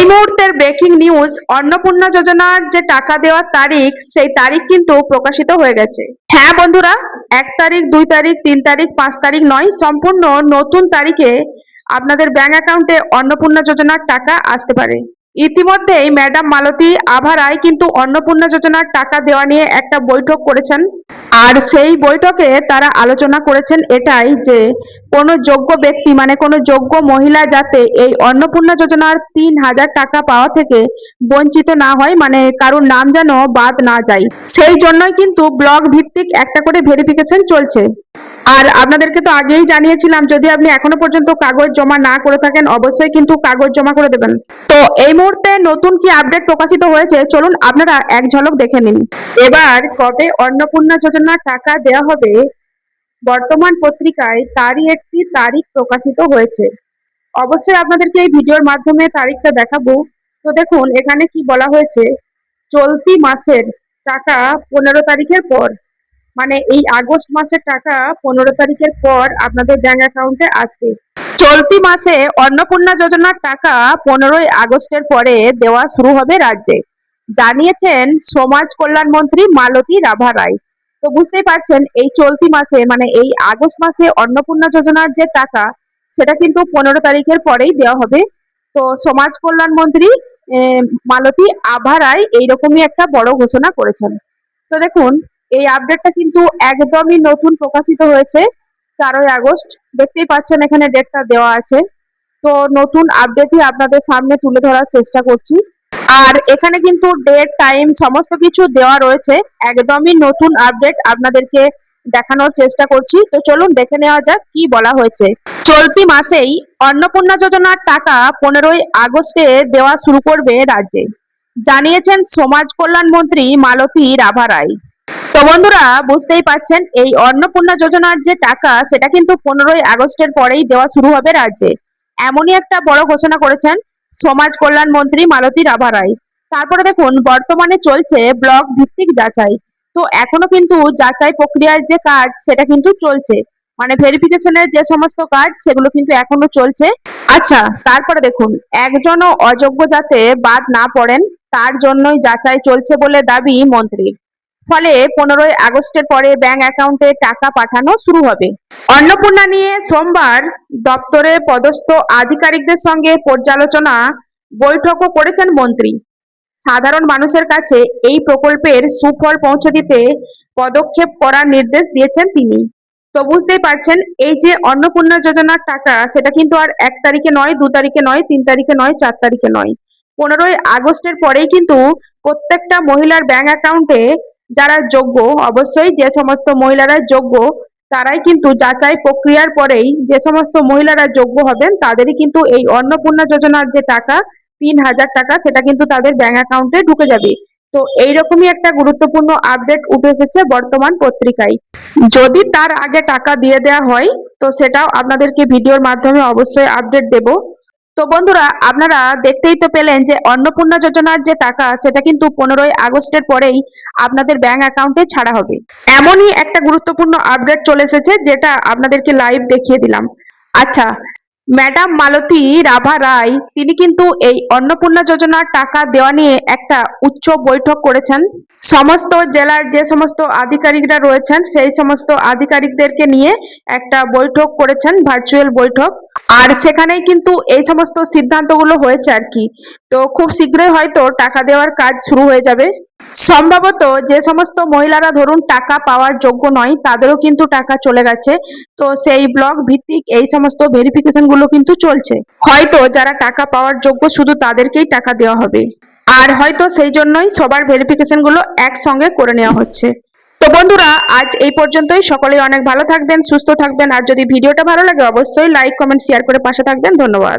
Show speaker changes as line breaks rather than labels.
এই মুহূর্তের breaking news, Annapurna যোজনার যে টাকা দেওয়ার তারিখ, সেই তারিখ কিন্তু প্রকাশিত হয়ে গেছে। হ্যাঁ বন্ধুরা, 1 তারিখ, 2 তারিখ, 3 তারিখ, 5 তারিখ নয়, সম্পূর্ণ নতুন তারিখে আপনাদের ব্যাংক অ্যাকাউন্টে অন্নপূর্ণা যোজনার টাকা আসতে পারে। ইতিমধ্যেই ম্যাডাম মালতী আভা রায় কিন্তু অন্নপূর্ণা যোজনার টাকা দেওয়া নিয়ে একটা বৈঠক করেছেন। আর সেই বৈঠকে তারা আলোচনা করেছেন এটাই যে কোনো যোগ্য ব্যক্তি মানে কোনো যোগ্য মহিলা যাতে এই অন্নপূর্ণা যোজনার 3,000 টাকা পাওয়া থেকে বঞ্চিত না হয়, মানে কারোর নাম যেন বাদ না যায়, সেই জন্যই কিন্তু ব্লক ভিত্তিক একটা করে ভেরিফিকেশন চলছে। আর আপনাদেরকে তো আগেই জানিয়েছিলাম, যদি আপনি এখনো পর্যন্ত কাগজ জমা না করে থাকেন অবশ্যই কিন্তু কাগজ জমা করে দেবেন। তো এই মুহূর্তে নতুন কি আপডেট প্রকাশিত হয়েছে চলুন আপনারা এক ঝলক দেখে নিন। এবার কবে অন্নপূর্ণা যোজনার টাকা দেওয়া হবে, বর্তমান পত্রিকায় তারই একটি তারিখ প্রকাশিত হয়েছে। অবশ্যই আপনাদেরকে এই ভিডিওর মাধ্যমে তারিখটা দেখাবো। তো দেখুন এখানে কি বলা হয়েছে, চলতি মাসের টাকা 15 তারিখের পর, মানে এই আগস্ট মাসের টাকা 15 তারিখের পর আপনাদের ব্যাংক অ্যাকাউন্টে আসবে। চলতি মাসে অন্নপূর্ণা যোজনার টাকা 15ই আগস্টের পরে দেওয়া শুরু হবে রাজ্যে, জানিয়েছেন সমাজ কল্যাণ মন্ত্রী মালতী রাভা রায়। তো বুঝতেই পারছেন এই চলতি মাসে মানে এই আগস্ট মাসে অন্নপূর্ণা যোজনার যে টাকা সেটা কিন্তু 15 তারিখের পরেই দেওয়া হবে। তো সমাজ কল্যাণ মন্ত্রী মালতী আভা রায় এইরকমই একটা বড় ঘোষণা করেছেন। তো দেখুন এই আপডেটটা কিন্তু একদমই নতুন প্রকাশিত হয়েছে 4ই আগস্ট। দেখতেই পাচ্ছেন এখানে ডেটটা দেওয়া আছে। তো নতুন আপডেটই আপনাদের সামনে তুলে ধরার চেষ্টা করছি। আর এখানে কিন্তু ডেট টাইম সমস্ত কিছু দেওয়া রয়েছে, একদমই নতুন আপডেট আপনাদেরকে দেখানোর চেষ্টা করছি। তো চলুন দেখে নেওয়া যাক কি বলা হয়েছে। চলতি মাসেই অন্নপূর্ণা যোজনার টাকা 15ই আগস্টে দেওয়া শুরু করবে রাজ্যে, জানিয়েছেন সমাজ কল্যাণ মন্ত্রী মালতী রাভা রায়। তো বন্ধুরা বুঝতেই পাচ্ছেন এই অন্নপূর্ণা যোজনার যে টাকা সেটা কিন্তু 15ই আগস্টের পরেই দেওয়া শুরু হবে রাজ্যে, এমনই একটা বড় ঘোষণা করেছেন সমাজ কল্যাণ মন্ত্রী মালতী রাভা রায়। তারপরে দেখুন বর্তমানে চলছে ব্লক ভিত্তিক যাচাই। তো এখনো কিন্তু যাচাই প্রক্রিয়ার যে কাজ সেটা কিন্তু চলছে, মানে ভেরিফিকেশনের যে সমস্ত কাজ সেগুলো কিন্তু এখনো চলছে। আচ্ছা, তারপরে দেখুন একজনও অযোগ্য যাতে বাদ না পড়েন তার জন্যই যাচাই চলছে বলে দাবি মন্ত্রীর। ফলে 15ই আগস্টের পরে ব্যাংক অ্যাকাউন্টে টাকা পাঠানো শুরু হবে। অন্নপূর্ণা নিয়ে সোমবার দপ্তরে পদস্থ আধিকারিকদের সঙ্গে পর্যালোচনা বৈঠকও করেছেন মন্ত্রী। সাধারণ মানুষের কাছে এই প্রকল্পের সুফল পৌঁছে দিতে পদক্ষেপ করার নির্দেশ দিয়েছেন তিনি। তো বুঝতেই পারছেন এই যে অন্নপূর্ণা যোজনার টাকা সেটা কিন্তু আর 1 তারিখে নয়, 2 তারিখে নয়, 3 তারিখে নয়, 4 তারিখে নয়, 15ই আগস্টের পরেই কিন্তু প্রত্যেকটা মহিলার ব্যাংক অ্যাকাউন্টে যারা যোগ্য, অবশ্যই যে সমস্ত মহিলারা যোগ্য তারাই কিন্তু যাচাই প্রক্রিয়ার পরেই যে সমস্ত মহিলারা যোগ্য হবেন তাদেরই কিন্তু এই অন্নপূর্ণা যোজনার যে টাকা 3,000 টাকা সেটা কিন্তু তাদের ব্যাংক অ্যাকাউন্টে ঢুকে যাবে। তো এইরকমই একটা গুরুত্বপূর্ণ আপডেট উঠে এসেছে বর্তমান পত্রিকায়। যদি তার আগে টাকা দিয়ে দেওয়া হয় তো সেটাও আপনাদেরকে ভিডিওর মাধ্যমে অবশ্যই আপডেট দেব। তো বন্ধুরা আপনারা দেখতেই তো পেলেন যে অন্নপূর্ণা যোজনার যে টাকা সেটা কিন্তু 15ই আগস্টের পরেই আপনাদের ব্যাংক অ্যাকাউন্টে ছাড়া হবে। এমনই একটা গুরুত্বপূর্ণ আপডেট চলে এসেছে যেটা আপনাদেরকে লাইভ দেখিয়ে দিলাম। আচ্ছা, ম্যাডাম মালতী রাভা রায় তিনি কিন্তু এই অন্নপূর্ণা যোজনার টাকা দেওয়া নিয়ে একটা উচ্চ বৈঠক করেছেন। সমস্ত জেলার যে সমস্ত আধিকারিকরা রয়েছেন সেই সমস্ত আধিকারিকদেরকে নিয়ে একটা বৈঠক করেছেন, ভার্চুয়াল বৈঠক। আর সেখানেই কিন্তু এই সমস্ত সিদ্ধান্তগুলো হয়েছে আর কি। তো খুব শীঘ্রই হয়তো টাকা দেওয়ার কাজ শুরু হয়ে যাবে। সম্ভবত যে সমস্ত মহিলারা ধরুন টাকা পাওয়ার যোগ্য নয় তাদেরও কিন্তু টাকা চলে গেছে। তো সেই ব্লক ভিত্তিক এই সমস্ত ভেরিফিকেশন গুলো কিন্তু চলছে। হয়তো যারা টাকা পাওয়ার যোগ্য শুধু তাদেরকেই টাকা দেওয়া হবে, আর হয়তো সেই জন্যই সবার ভেরিফিকেশন গুলো একসঙ্গে করে নেওয়া হচ্ছে। তো বন্ধুরা আজ এই পর্যন্তই। সকলেই অনেক ভালো থাকবেন, সুস্থ থাকবেন। আর যদি ভিডিওটা ভালো লাগে অবশ্যই লাইক, কমেন্ট, শেয়ার করে পাশে থাকবেন। ধন্যবাদ।